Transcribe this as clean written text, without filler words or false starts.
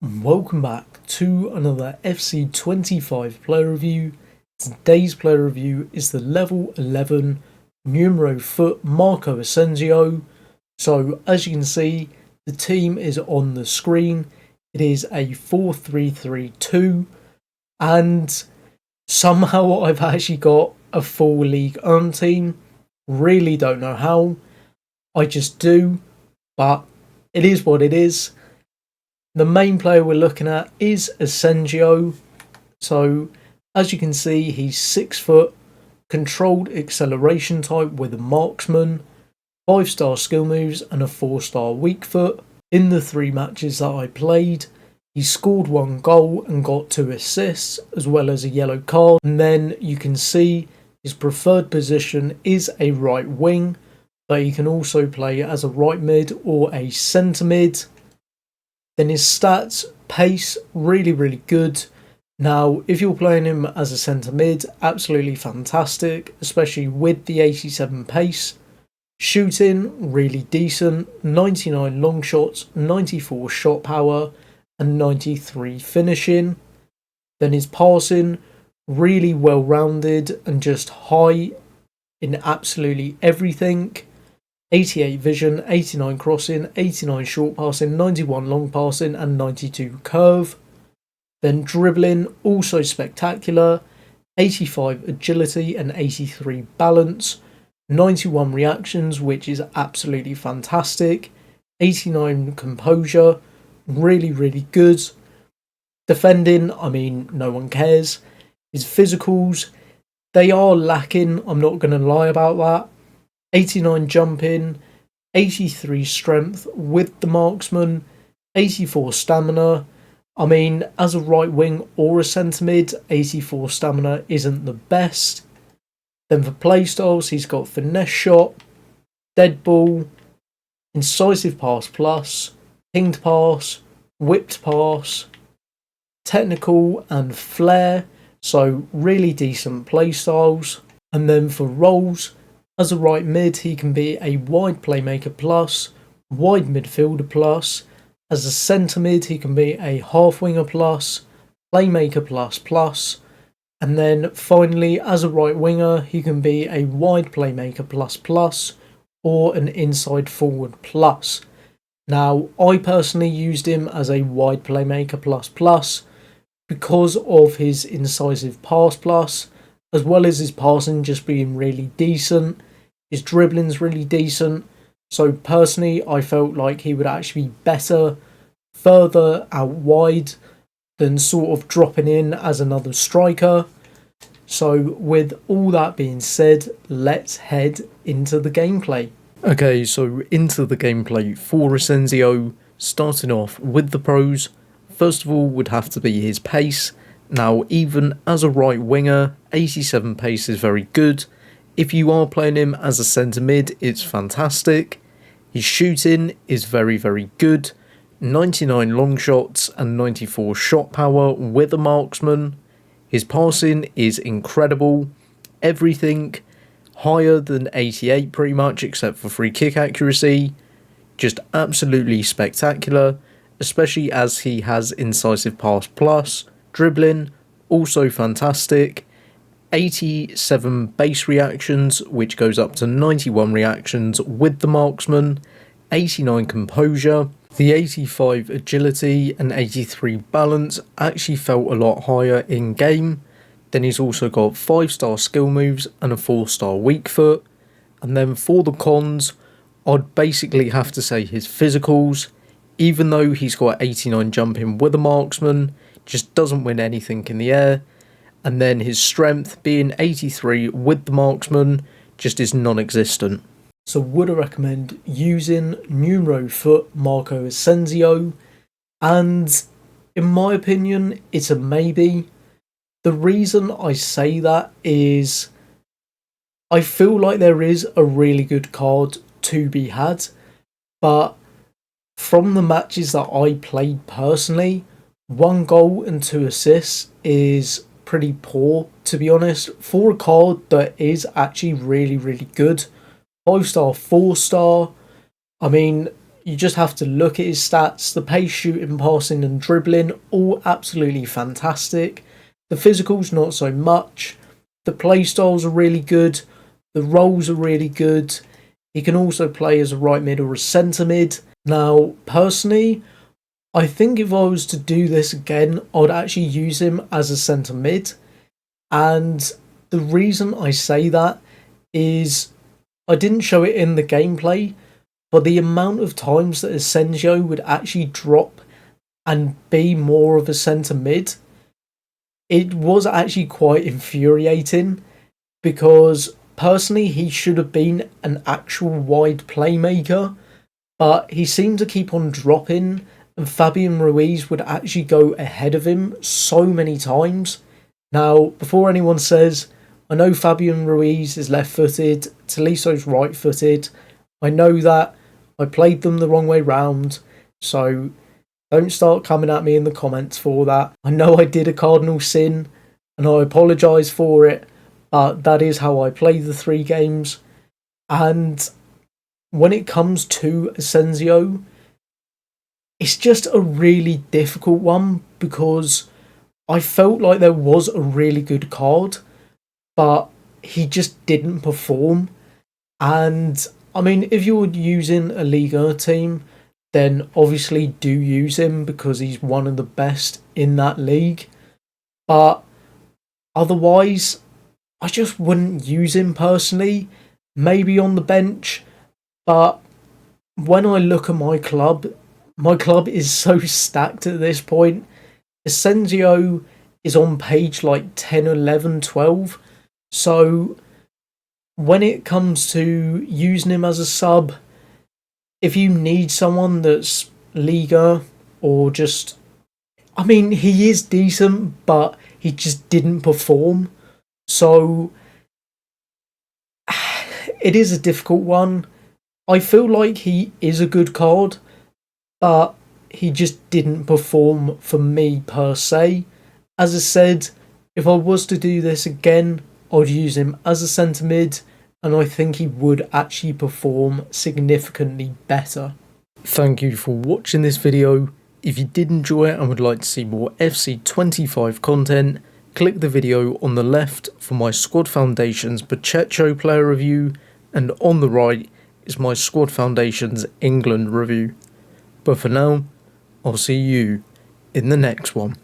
Welcome back to another FC25 player review. Today's player review is the level 11 NumeroFUT Marco Asensio. So as you can see, the team is on the screen. It is a 4-3-3-2 and somehow I've actually got a full League One team. Really don't know how. I just do, but it is what it is. The main player we're looking at is Asensio. So, as you can see, he's 6 foot, controlled acceleration type with a marksman, 5-star skill moves and a 4-star weak foot. In the 3 matches that I played, he scored 1 goal and got 2 assists, as well as a yellow card. And then you can see his preferred position is a right wing, but he can also play as a right mid or a centre mid. Then his stats, pace, really good. Now, if you're playing him as a centre mid, absolutely fantastic, especially with the 87 pace. Shooting, really decent, 99 long shots, 94 shot power, and 93 finishing. Then his passing, really well rounded and just high in absolutely everything. 88 vision, 89 crossing, 89 short passing, 91 long passing and 92 curve. Then dribbling, also spectacular, 85 agility and 83 balance, 91 reactions, which is absolutely fantastic, 89 composure, really good. Defending, I mean, no one cares. His physicals, they are lacking, I'm not going to lie about that. 89 jumping, 83 strength with the marksman, 84 stamina. I mean, as a right wing or a centre mid, 84 stamina isn't the best. Then for playstyles, he's got finesse shot, dead ball, incisive pass plus, pinged pass, whipped pass, technical and flair. So really decent playstyles. And then for roles, as a right mid, he can be a wide playmaker plus, wide midfielder plus. As a centre mid, he can be a half winger plus, playmaker plus. And then finally, as a right winger, he can be a wide playmaker plus, or an inside forward plus. Now, I personally used him as a wide playmaker plus because of his incisive pass plus, as well as his passing just being really decent. His dribbling's really decent, so personally I felt like he would actually be better further out wide than sort of dropping in as another striker. So with all that being said, let's head into the gameplay. Okay, so into the gameplay for Asensio, starting off with the pros. First of all would have to be his pace. Now even as a right winger, 87 pace is very good. If you are playing him as a centre mid, it's fantastic. His shooting is very good. 99 long shots and 94 shot power with a marksman. His passing is incredible. Everything higher than 88 pretty much, except for free kick accuracy. Just absolutely spectacular, especially as he has incisive pass plus. Dribbling, also fantastic. 87 base reactions, which goes up to 91 reactions with the marksman, 89 composure, the 85 agility and 83 balance actually felt a lot higher in game. Then he's also got 5-star skill moves and a 4-star weak foot. And then for the cons, I'd basically have to say his physicals. Even though he's got 89 jumping with a marksman, just doesn't win anything in the air. And then his strength, being 83 with the marksman, just is non-existent. So would I recommend using NumeroFUT Marco Asensio? And in my opinion, it's a maybe. The reason I say that is I feel like there is a really good card to be had, but from the matches that I played personally, 1 goal and 2 assists is pretty poor, to be honest, for a card that is actually really good. 5-star, 4-star. I mean, you just have to look at his stats. The pace, shooting, passing and dribbling, all absolutely fantastic. The physicals, not so much. The play styles are really good. The roles are really good. He can also play as a right mid or a centre mid. Now, personally, I think if I was to do this again, I'd actually use him as a centre mid. And the reason I say that is I didn't show it in the gameplay, but the amount of times that Asensio would actually drop and be more of a centre mid, it was actually quite infuriating, because personally he should have been an actual wide playmaker, but he seemed to keep on dropping, and Fabian Ruiz would actually go ahead of him so many times. Now, before anyone says, I know Fabian Ruiz is left-footed, Toliso's right-footed, I know that, I played them the wrong way round, so don't start coming at me in the comments for that. I know I did a cardinal sin, and I apologise for it, but that is how I play the 3 games. And when it comes to Asensio, it's just a really difficult one, because I felt like there was a really good card, but he just didn't perform. And I mean, if you're using a Liga team, then obviously do use him because he's one of the best in that league. But otherwise, I just wouldn't use him personally. Maybe on the bench, but when I look at my club is so stacked at this point. Asensio is on page like 10, 11, 12. So when it comes to using him as a sub, if you need someone that's Liga or just... I mean, he is decent, but he just didn't perform. So it is a difficult one. I feel like he is a good card, but he just didn't perform for me per se. As I said, if I was to do this again, I'd use him as a centre mid, and I think he would actually perform significantly better. Thank you for watching this video. If you did enjoy it and would like to see more FC25 content, click the video on the left for my Squad Foundations Pacheco player review, and on the right is my Squad Foundations England review. But for now, I'll see you in the next one.